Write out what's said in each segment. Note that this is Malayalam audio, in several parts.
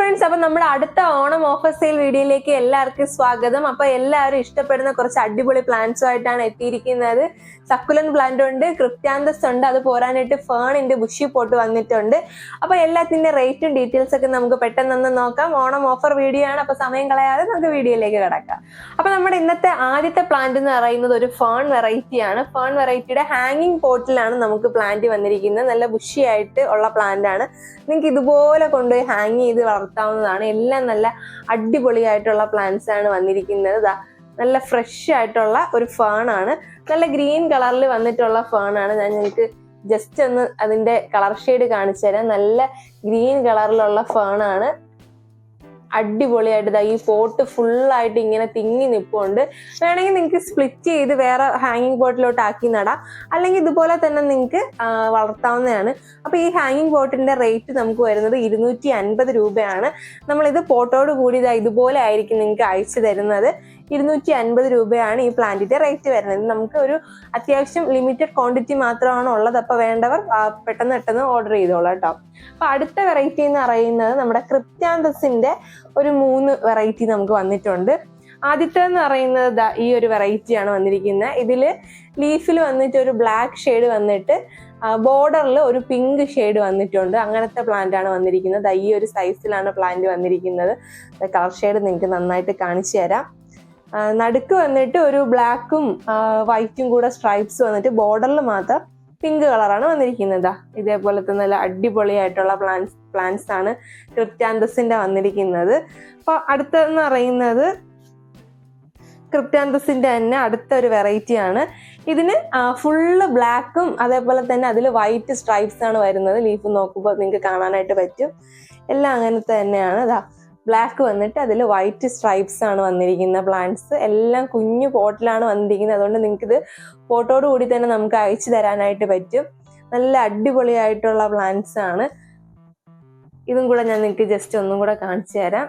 ഫ്രണ്ട്സ്, അപ്പൊ നമ്മുടെ അടുത്ത ഓണം ഓഫർ സെയിൽ വീഡിയോയിലേക്ക് എല്ലാവർക്കും സ്വാഗതം. അപ്പൊ എല്ലാവരും ഇഷ്ടപ്പെടുന്ന കുറച്ച് അടിപൊളി പ്ലാന്റ്സുമായിട്ടാണ് എത്തിയിരിക്കുന്നത്. സക്കുലൻ പ്ലാന്റ് ഉണ്ട്, ക്രിപ്റ്റാന്തസ് ഉണ്ട്, അത് പോരാനായിട്ട് ഫേണിന്റെ ബുഷി പോട്ട് വന്നിട്ടുണ്ട്. അപ്പൊ എല്ലാത്തിന്റെ റേറ്റും ഡീറ്റെയിൽസ് ഒക്കെ നമുക്ക് പെട്ടെന്ന് നോക്കാം. ഓണം ഓഫർ വീഡിയോ ആണ്, അപ്പൊ സമയം കളയാതെ നമുക്ക് വീഡിയോയിലേക്ക് കിടക്കാം. അപ്പൊ നമ്മുടെ ഇന്നത്തെ ആദ്യത്തെ പ്ലാന്റ് എന്ന് പറയുന്നത് ഒരു ഫേൺ വെറൈറ്റി ആണ്. ഫേൺ വെറൈറ്റിയുടെ ഹാങ്ങിങ് പോട്ടിലാണ് നമുക്ക് പ്ലാന്റ് വന്നിരിക്കുന്നത്. നല്ല ബുഷി ആയിട്ട് ഉള്ള പ്ലാന്റ് ആണ്. നിങ്ങൾക്ക് ഇതുപോലെ കൊണ്ടുപോയി ഹാങ് ചെയ്ത് വളർത്താവുന്നതാണ്. എല്ലാം നല്ല അടിപൊളിയായിട്ടുള്ള പ്ലാന്റ്സ് ആണ് വന്നിരിക്കുന്നത്. നല്ല ഫ്രഷ് ആയിട്ടുള്ള ഒരു ഫേൺ ആണ്. നല്ല ഗ്രീൻ കളറിൽ വന്നിട്ടുള്ള ഫേൺ ആണ്. ഞാൻ നിങ്ങൾക്ക് ജസ്റ്റ് ഒന്ന് അതിന്റെ കളർ ഷെയ്ഡ് കാണിച്ചു തരാം. നല്ല ഗ്രീൻ കളറിലുള്ള ഫേൺ ആണ്. അടിപൊളിയായിട്ട് ഈ പോട്ട് ഫുള്ളായിട്ട് ഇങ്ങനെ തിങ്ങി നിൽപ്പുണ്ട്. വേണമെങ്കിൽ നിങ്ങൾക്ക് സ്പ്ലിറ്റ് ചെയ്ത് വേറെ ഹാങ്ങിങ് പോട്ടിലോട്ട് ആക്കി നടാം, അല്ലെങ്കിൽ ഇതുപോലെ തന്നെ നിങ്ങൾക്ക് വളർത്താവുന്നതാണ്. അപ്പൊ ഈ ഹാങ്ങിങ് പോട്ടിന്റെ റേറ്റ് നമുക്ക് വരുന്നത് 250 രൂപയാണ്. നമ്മളിത് പോട്ടോട് കൂടി ഇതുപോലെ ആയിരിക്കും നിങ്ങൾക്ക് അയച്ചു തരുന്നത്. 250 രൂപയാണ് ഈ പ്ലാന്റിന്റെ റേറ്റ് വരുന്നത്. നമുക്ക് ഒരു അത്യാവശ്യം ലിമിറ്റഡ് ക്വാണ്ടിറ്റി മാത്രമാണ് ഉള്ളത്. അപ്പൊ വേണ്ടവർ പെട്ടെന്ന് ഓർഡർ ചെയ്തോളാം കേട്ടോ. അപ്പൊ അടുത്ത വെറൈറ്റി എന്ന് പറയുന്നത് നമ്മുടെ ക്രിപ്റ്റാന്തസിന്റെ ഒരു 3 വെറൈറ്റി നമുക്ക് വന്നിട്ടുണ്ട്. ആദ്യത്തെ എന്ന് പറയുന്നത് ഈ ഒരു വെറൈറ്റിയാണ് വന്നിരിക്കുന്നത്. ഇതില് ലീഫിൽ വന്നിട്ട് ഒരു ബ്ലാക്ക് ഷെയ്ഡ് വന്നിട്ട് ബോർഡറിൽ ഒരു പിങ്ക് ഷെയ്ഡ് വന്നിട്ടുണ്ട്. അങ്ങനത്തെ പ്ലാന്റ് ആണ് വന്നിരിക്കുന്നത്. ഈ ഒരു സൈസിലാണ് പ്ലാന്റ് വന്നിരിക്കുന്നത്. കളർ ഷെയ്ഡ് നിങ്ങൾക്ക് നന്നായിട്ട് കാണിച്ചു തരാം. നടുക്ക് വന്നിട്ട് ഒരു ബ്ലാക്കും വൈറ്റും കൂടെ സ്ട്രൈപ്സ് വന്നിട്ട് ബോർഡറിൽ മാത്രം പിങ്ക് കളറാണ് വന്നിരിക്കുന്നത്. ഇതേപോലത്തെ നല്ല അടിപൊളിയായിട്ടുള്ള പ്ലാന്റ്സ് ആണ് ക്രിപ്റ്റാന്തസിന്റെ വന്നിരിക്കുന്നത്. അപ്പൊ അടുത്തെന്ന് പറയുന്നത് ക്രിപ്റ്റാന്തസിന്റെ തന്നെ അടുത്ത ഒരു വെറൈറ്റി ആണ്. ഇതിന് ഫുള്ള് ബ്ലാക്കും അതേപോലെ തന്നെ അതിൽ വൈറ്റ് സ്ട്രൈപ്സ് ആണ് വരുന്നത്. ലീഫ് നോക്കുമ്പോൾ നിങ്ങൾക്ക് കാണാനായിട്ട് പറ്റും. എല്ലാം അങ്ങനത്തെ തന്നെയാണ്. ബ്ലാക്ക് വന്നിട്ട് അതിൽ വൈറ്റ് സ്ട്രൈപ്സ് ആണ് വന്നിരിക്കുന്ന പ്ലാന്റ്സ്. എല്ലാം കുഞ്ഞു പോട്ടിലാണ് വന്നിരിക്കുന്നത്. അതുകൊണ്ട് നിങ്ങൾക്കിത് പോട്ടോട് കൂടി തന്നെ നമുക്ക് അയച്ചു തരാനായിട്ട് പറ്റും. നല്ല അടിപൊളിയായിട്ടുള്ള പ്ലാന്റ്സ് ആണ്. ഇതും കൂടെ ഞാൻ നിങ്ങൾക്ക് ജസ്റ്റ് ഒന്നും കൂടെ കാണിച്ചു തരാം.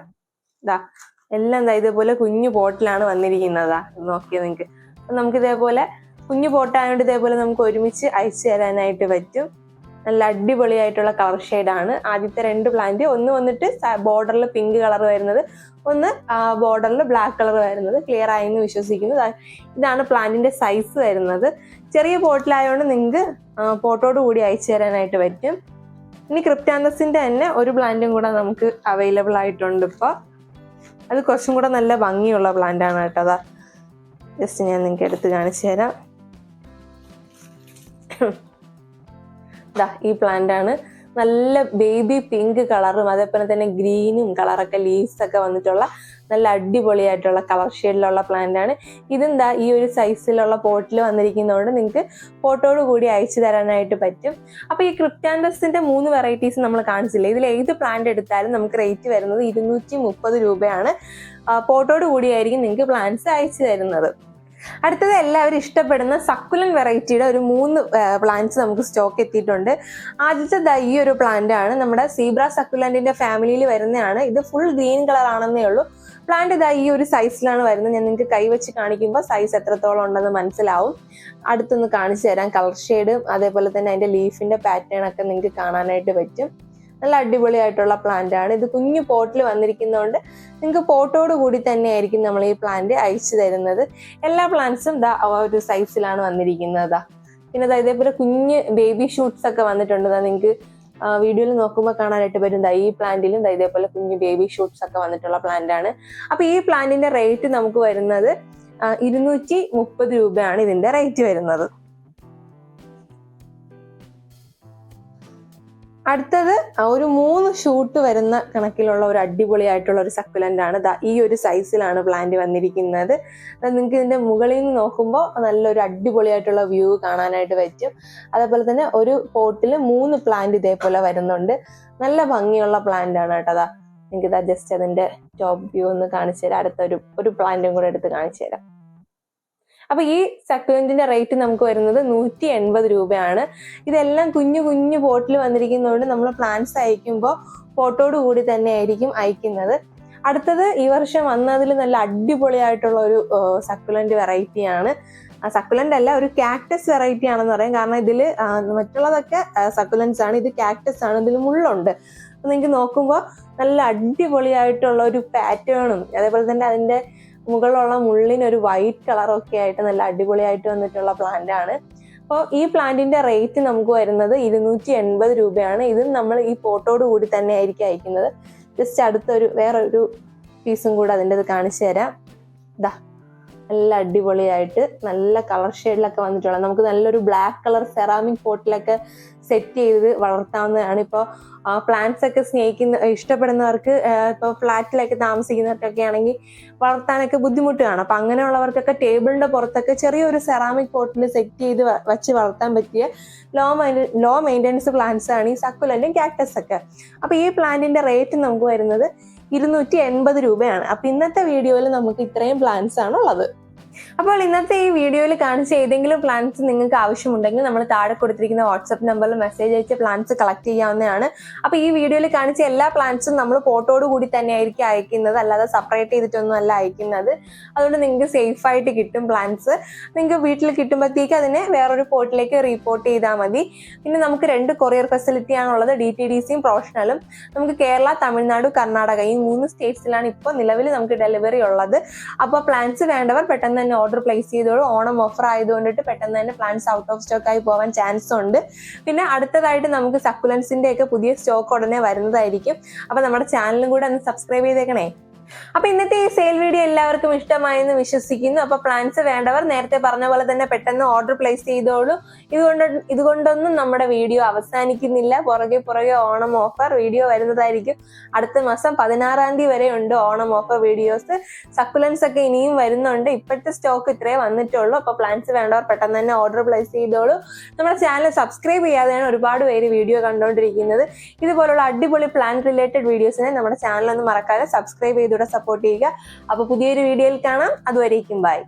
എല്ലാം ഇതേപോലെ കുഞ്ഞു പോട്ടിലാണ് വന്നിരിക്കുന്നത്. നോക്കിയാൽ നിങ്ങൾക്ക് നമുക്ക് ഇതേപോലെ കുഞ്ഞു പോട്ടായതുകൊണ്ട് ഇതേപോലെ നമുക്ക് ഒരുമിച്ച് അയച്ചു തരാനായിട്ട് പറ്റും. നല്ല അടിപൊളിയായിട്ടുള്ള കളർ ഷെയ്ഡാണ്. ആദ്യത്തെ 2 പ്ലാന്റ്, ഒന്ന് വന്നിട്ട് ബോർഡറിൽ പിങ്ക് കളർ വരുന്നത്, ഒന്ന് ബോർഡറിൽ ബ്ലാക്ക് കളർ വരുന്നത്. ക്ലിയർ ആയി എന്ന് വിശ്വസിക്കുന്നു. ഇതാണ് പ്ലാന്റിന്റെ സൈസ് വരുന്നത്. ചെറിയ പോട്ടിലായതുകൊണ്ട് നിങ്ങൾക്ക് പോട്ടോട് കൂടി അയച്ചു തരാനായിട്ട് പറ്റും. ഇനി ക്രിപ്റ്റാന്തസിന്റെ തന്നെ ഒരു പ്ലാന്റും കൂടെ നമുക്ക് അവൈലബിൾ ആയിട്ടുണ്ട് ഇപ്പോൾ. അത് കുറച്ചും കൂടെ നല്ല ഭംഗിയുള്ള പ്ലാന്റ് ആണ് കേട്ടോ. ജസ്റ്റ് ഞാൻ നിങ്ങൾക്ക് എടുത്ത് കാണിച്ചു തരാം. ഈ പ്ലാന്റ് ആണ്. നല്ല ബേബി പിങ്ക് കളറും അതേപോലെ തന്നെ ഗ്രീനും കളറൊക്കെ ലീവ്സ് ഒക്കെ വന്നിട്ടുള്ള നല്ല അടിപൊളിയായിട്ടുള്ള കളർ ഷെയ്ഡിലുള്ള പ്ലാന്റ് ആണ്. ഇതും ഈ ഒരു സൈസിലുള്ള പോട്ടിൽ വന്നിരിക്കുന്നതുകൊണ്ട് നിങ്ങൾക്ക് പോട്ടോട് കൂടി അയച്ചു തരാനായിട്ട് പറ്റും. അപ്പൊ ഈ ക്രിപ്റ്റാന്തസിന്റെ 3 വെറൈറ്റീസ് നമ്മൾ കാണിച്ചില്ലേ, ഇതിൽ ഏത് പ്ലാന്റ് എടുത്താലും നമുക്ക് റേറ്റ് വരുന്നത് 230 രൂപയാണ്. പോട്ടോട് കൂടിയായിരിക്കും നിങ്ങൾക്ക് പ്ലാന്റ്സ് അയച്ചു തരുന്നത്. അടുത്തത് എല്ലാവരും ഇഷ്ടപ്പെടുന്ന സക്കുലൻ വെറൈറ്റിയുടെ ഒരു 3 പ്ലാന്റ്സ് നമുക്ക് സ്റ്റോക്ക് എത്തിയിട്ടുണ്ട്. ആദ്യത്തെ ഈ ഒരു പ്ലാന്റ് ആണ്. നമ്മുടെ സീബ്ര സക്കുലന്റിന്റെ ഫാമിലിയിൽ വരുന്നതാണ്. ഇത് ഫുൾ ഗ്രീൻ കളർ ആണെന്നേ ഉള്ളൂ. പ്ലാന്റ് ഈ ഒരു സൈസിലാണ് വരുന്നത്. ഞാൻ നിങ്ങൾക്ക് കൈവച്ച് കാണിക്കുമ്പോൾ സൈസ് എത്രത്തോളം ഉണ്ടെന്ന് മനസ്സിലാവും. അടുത്തൊന്ന് കാണിച്ചു തരാം. കളർ ഷെയ്ഡും അതേപോലെ തന്നെ അതിന്റെ ലീഫിന്റെ പാറ്റേൺ ഒക്കെ നിങ്ങൾക്ക് കാണാനായിട്ട് പറ്റും. നല്ല അടിപൊളിയായിട്ടുള്ള പ്ലാന്റ് ആണ്. ഇത് കുഞ്ഞു പോട്ടിൽ വന്നിരിക്കുന്നതുകൊണ്ട് നിങ്ങൾക്ക് പോട്ടോട് കൂടി തന്നെ ആയിരിക്കും നമ്മൾ ഈ പ്ലാന്റ് അയച്ചു തരുന്നത്. എല്ലാ പ്ലാന്റ്സും ഒരു സൈസിലാണ് വന്നിരിക്കുന്നത്. പിന്നെ ഇതേപോലെ കുഞ്ഞ് ബേബി ഷൂട്ട്സ് ഒക്കെ വന്നിട്ടുണ്ട്. നിങ്ങൾക്ക് വീഡിയോയിൽ നോക്കുമ്പോൾ കാണാനായിട്ട് പറ്റും. ഈ പ്ലാന്റിലും ഇതേപോലെ കുഞ്ഞു ബേബി ഷൂട്ട്സ് ഒക്കെ വന്നിട്ടുള്ള പ്ലാന്റ് ആണ്. അപ്പൊ ഈ പ്ലാന്റിന്റെ റേറ്റ് നമുക്ക് വരുന്നത് 230 രൂപയാണ് ഇതിന്റെ റേറ്റ് വരുന്നത്. അടുത്തത് ഒരു 3 ഷൂട്ട് വരുന്ന കണക്കിലുള്ള ഒരു അടിപൊളിയായിട്ടുള്ള ഒരു സക്കുലന്റ് ആണ്. ഈ ഒരു സൈസിലാണ് പ്ലാന്റ് വന്നിരിക്കുന്നത്. നിങ്ങൾക്ക് ഇതിന്റെ മുകളിൽ നിന്ന് നോക്കുമ്പോൾ നല്ലൊരു അടിപൊളിയായിട്ടുള്ള വ്യൂ കാണാനായിട്ട് പറ്റും. അതേപോലെ തന്നെ ഒരു പോട്ടിൽ 3 പ്ലാന്റ് ഇതേപോലെ വരുന്നുണ്ട്. നല്ല ഭംഗിയുള്ള പ്ലാന്റ് ആണ് കേട്ടോ. നിങ്ങൾക്ക് ജസ്റ്റ് അതിന്റെ ടോപ്പ് വ്യൂ ഒന്ന് കാണിച്ചു തരാം. അടുത്ത ഒരു പ്ലാന്റും കൂടെ എടുത്ത് കാണിച്ചു തരാം. അപ്പൊ ഈ സക്കുലന്റിന്റെ റേറ്റ് നമുക്ക് വരുന്നത് 180 രൂപയാണ്. ഇതെല്ലാം കുഞ്ഞു പോട്ടിൽ വന്നിരിക്കുന്നതുകൊണ്ട് നമ്മൾ പ്ലാന്റ്സ് അയക്കുമ്പോൾ പോട്ടോട് കൂടി തന്നെ ആയിരിക്കും അയക്കുന്നത്. അടുത്തത് ഈ വർഷം വന്നതിൽ നല്ല അടിപൊളിയായിട്ടുള്ള ഒരു സക്കുലന്റ് വെറൈറ്റിയാണ്. സക്കുലന്റ് അല്ല, ഒരു കാക്ടസ് വെറൈറ്റി ആണെന്ന് പറയാം. കാരണം ഇതിൽ മറ്റുള്ളതൊക്കെ സക്കുലൻസ് ആണ്, ഇത് കാക്ടസ് ആണ്. ഇതിൽ മുള്ളുണ്ട്. അപ്പൊ നിങ്ങൾക്ക് നോക്കുമ്പോൾ നല്ല അടിപൊളിയായിട്ടുള്ള ഒരു പാറ്റേണും അതേപോലെ തന്നെ അതിന്റെ മുകളിലുള്ള മുള്ളിനൊരു വൈറ്റ് കളറും ഒക്കെ ആയിട്ട് നല്ല അടിപൊളിയായിട്ട് വന്നിട്ടുള്ള പ്ലാന്റ് ആണ്. അപ്പോൾ ഈ പ്ലാന്റിന്റെ റേറ്റ് നമുക്ക് വരുന്നത് 280 രൂപയാണ്. ഇതും നമ്മൾ ഈ പോട്ടോട് കൂടി തന്നെ ആയിരിക്കും അയക്കുന്നത്. ജസ്റ്റ് അടുത്തൊരു വേറൊരു പീസും കൂടെ അതിൻ്റെ അത് കാണിച്ചു തരാം. ഇതാ നല്ല അടിപൊളിയായിട്ട് നല്ല കളർ ഷെയ്ഡിലൊക്കെ വന്നിട്ടുള്ള നമുക്ക് നല്ലൊരു ബ്ലാക്ക് കളർ സെറാമിക് പോട്ടിലൊക്കെ സെറ്റ് ചെയ്ത് വളർത്താവുന്നതാണ്. ഇപ്പോൾ പ്ലാന്റ്സ് ഒക്കെ ഇഷ്ടപ്പെടുന്നവർക്ക് ഇപ്പോൾ ഫ്ലാറ്റിലൊക്കെ താമസിക്കുന്നവർക്കൊക്കെ ആണെങ്കിൽ വളർത്താനൊക്കെ ബുദ്ധിമുട്ട് കാണും. അപ്പം അങ്ങനെയുള്ളവർക്കൊക്കെ ടേബിളിന്റെ പുറത്തൊക്കെ ചെറിയൊരു സെറാമിക് പോട്ടിൽ സെറ്റ് ചെയ്ത് വെച്ച് വളർത്താൻ പറ്റിയ ലോ മെയിൻ്റെനൻസ് പ്ലാന്റ്സ് ആണ് ഈ സക്കുലന്റും കാക്ടസ് ഒക്കെ. അപ്പൊ ഈ പ്ലാന്റിന്റെ റേറ്റ് നമുക്ക് വരുന്നത് 280 രൂപയാണ്. അപ്പൊ ഇന്നത്തെ വീഡിയോയിൽ നമുക്ക് ഇത്രയും പ്ലാന്റ്സ് ആണ് ഉള്ളത്. അപ്പോൾ ഇന്നത്തെ ഈ വീഡിയോയിൽ കാണിച്ച ഏതെങ്കിലും പ്ലാന്റ്സ് നിങ്ങൾക്ക് ആവശ്യമുണ്ടെങ്കിൽ നമ്മൾ താഴെ കൊടുത്തിരിക്കുന്ന വാട്സ്ആപ്പ് നമ്പറിൽ മെസ്സേജ് അയച്ച് പ്ലാന്റ്സ് കളക്ട് ചെയ്യാവുന്നതാണ്. അപ്പോൾ ഈ വീഡിയോയിൽ കാണിച്ച എല്ലാ പ്ലാന്റ്സും നമ്മൾ ഫോട്ടോയോട് കൂടി തന്നെ ആയിരിക്കും അയക്കുന്നത്, അല്ലാതെ സെപ്പറേറ്റ് ചെയ്തിട്ടൊന്നും അല്ല അയക്കുന്നത്. അതുകൊണ്ട് നിങ്ങൾക്ക് സേഫ് ആയിട്ട് കിട്ടും പ്ലാന്റ്സ്. നിങ്ങൾക്ക് വീട്ടിൽ കിട്ടുമ്പോഴത്തേക്ക് അതിനെ വേറൊരു പോർട്ടിലേക്ക് റീപോർട്ട് ചെയ്താൽ മതി. പിന്നെ നമുക്ക് 2 കൊറിയർ ഫെസിലിറ്റി ആണുള്ളത്, DTDCയും പ്രൊഫഷണലും. നമുക്ക് കേരള, തമിഴ്നാട്, കർണാടക ഈ 3 സ്റ്റേറ്റ്സിലാണ് ഇപ്പോൾ നിലവിൽ നമുക്ക് ഡെലിവറി ഉള്ളത്. അപ്പോൾ പ്ലാന്റ്സ് വേണ്ടവർ പെട്ടെന്ന് തന്നെ ഓർഡർ പ്ലേസ് ചെയ്തോളൂ. ഓണം ഓഫർ ആയതുകൊണ്ടിട്ട് പെട്ടെന്ന് തന്നെ പ്ലാന്റ്സ് ഔട്ട് ഓഫ് സ്റ്റോക്ക് ആയി പോകാൻ ചാൻസ് ഉണ്ട്. പിന്നെ അടുത്തതായിട്ട് നമുക്ക് സക്കുലൻസിന്റെ ഒക്കെ പുതിയ സ്റ്റോക്ക് ഉടനെ വരുന്നതായിരിക്കും. അപ്പൊ നമ്മുടെ ചാനലും കൂടെ ഒന്ന് സബ്സ്ക്രൈബ് ചെയ്തേക്കണേ. അപ്പൊ ഇന്നത്തെ ഈ സെയിൽ വീഡിയോ എല്ലാവർക്കും ഇഷ്ടമായെന്ന് വിശ്വസിക്കുന്നു. അപ്പൊ പ്ലാന്റ്സ് വേണ്ടവർ നേരത്തെ പറഞ്ഞ പോലെ തന്നെ പെട്ടെന്ന് ഓർഡർ പ്ലേസ് ചെയ്തോളൂ. ഇതുകൊണ്ടൊന്നും നമ്മുടെ വീഡിയോ അവസാനിക്കുന്നില്ല. പുറകെ ഓണം ഓഫർ വീഡിയോ വരുന്നതായിരിക്കും. അടുത്ത മാസം 16-ാം തീയതി വരെ ഉണ്ട് ഓണം ഓഫർ വീഡിയോസ്. സക്കുലൻസ് ഒക്കെ ഇനിയും വരുന്നുണ്ട്. ഇപ്പോഴത്തെ സ്റ്റോക്ക് ഇത്രേ വന്നിട്ടുള്ളൂ. അപ്പൊ പ്ലാന്റ്സ് വേണ്ടവർ പെട്ടെന്ന് തന്നെ ഓർഡർ പ്ലേസ് ചെയ്തോളൂ. നമ്മുടെ ചാനൽ സബ്സ്ക്രൈബ് ചെയ്യാതെയാണ് ഒരുപാട് പേര് വീഡിയോ കണ്ടുകൊണ്ടിരിക്കുന്നത്. ഇതുപോലുള്ള അടിപൊളി പ്ലാന്റ് റിലേറ്റഡ് വീഡിയോസിനെ നമ്മുടെ ചാനലൊന്നും മറക്കാതെ സബ്സ്ക്രൈബ് ചെയ്ത് സപ്പോർട്ട് ചെയ്യുക. അപ്പൊ പുതിയൊരു വീഡിയോയിൽ കാണാം. അതുവരേക്കും ബൈ.